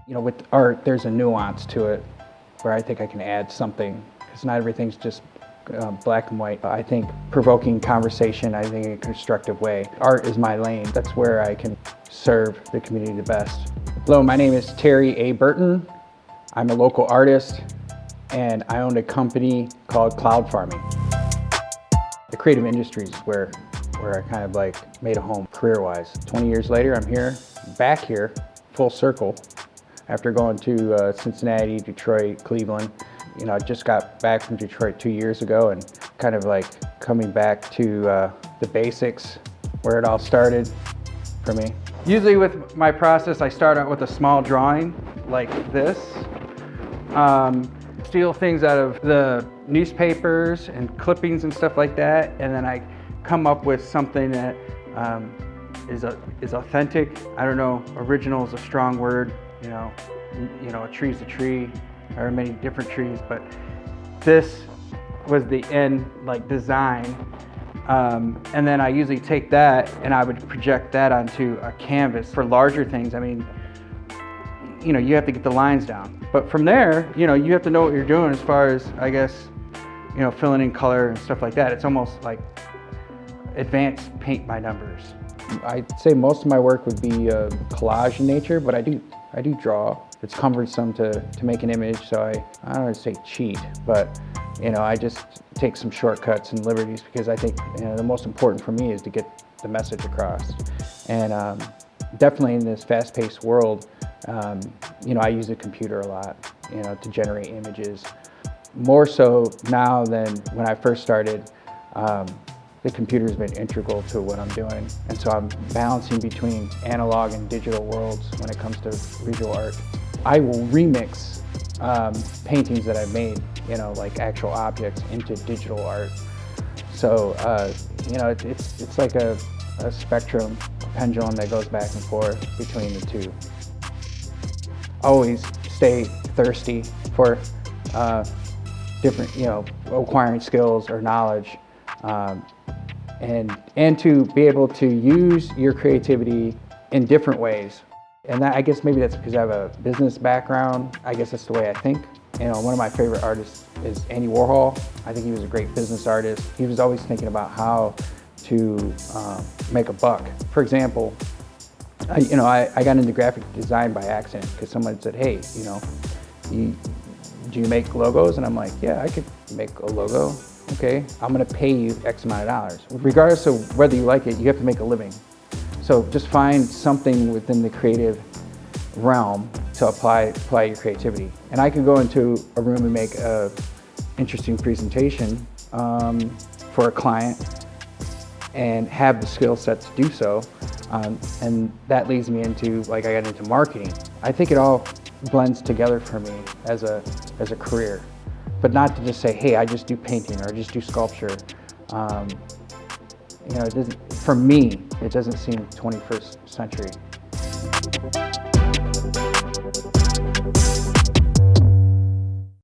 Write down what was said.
You know, with art, there's a nuance to it where I think I can add something, because not everything's just black and white. I think provoking conversation, I think in a constructive way. Art is my lane. That's where I can serve the community the best. Hello, my name is Terry A. Burton. I'm a local artist, and I own a company called Cloud Farming. The creative industries is where I kind of like made a home career-wise. 20 years later, I'm here, back here, full circle, after going to Cincinnati, Detroit, Cleveland. You know, I just got back from Detroit 2 years ago and kind of like coming back to the basics, where it all started for me. Usually with my process, I start out with a small drawing like this. Steal things out of the newspapers and clippings and stuff like that, and then I come up with something that is authentic. I don't know, original is a strong word. You know, a tree's a tree. There are many different trees, but this was the end like design. And then I usually take that and I would project that onto a canvas. For larger things, I mean, you know, you have to get the lines down. But from there, you know, you have to know what you're doing as far as, I guess, you know, filling in color and stuff like that. It's almost like advanced paint by numbers. I'd say most of my work would be collage in nature, but I do draw. It's cumbersome to make an image, so I don't want to say cheat, but you know, I just take some shortcuts and liberties because I think, you know, the most important for me is to get the message across. And definitely in this fast-paced world, you know, I use the computer a lot, you know, to generate images. More so now than when I first started. The computer's been integral to what I'm doing, and so I'm balancing between analog and digital worlds when it comes to visual art. I will remix paintings that I've made, you know, like actual objects, into digital art. So, you know, it's like a spectrum, a pendulum that goes back and forth between the two. Always stay thirsty for different, you know, acquiring skills or knowledge. And to be able to use your creativity in different ways. And that, I guess maybe that's because I have a business background. I guess that's the way I think. You know, one of my favorite artists is Andy Warhol. I think he was a great business artist. He was always thinking about how to make a buck. For example, I got into graphic design by accident because someone said, hey, you know, do you make logos? And I'm like, yeah, I could make a logo. Okay, I'm gonna pay you X amount of dollars. Regardless of whether you like it, you have to make a living. So just find something within the creative realm to apply your creativity. And I could go into a room and make a interesting presentation for a client and have the skill set to do so. And that leads me into, like, I got into marketing. I think it all blends together for me as a career. But not to just say, hey, I just do painting or I just do sculpture. You know, it doesn't, for me, it doesn't seem 21st century.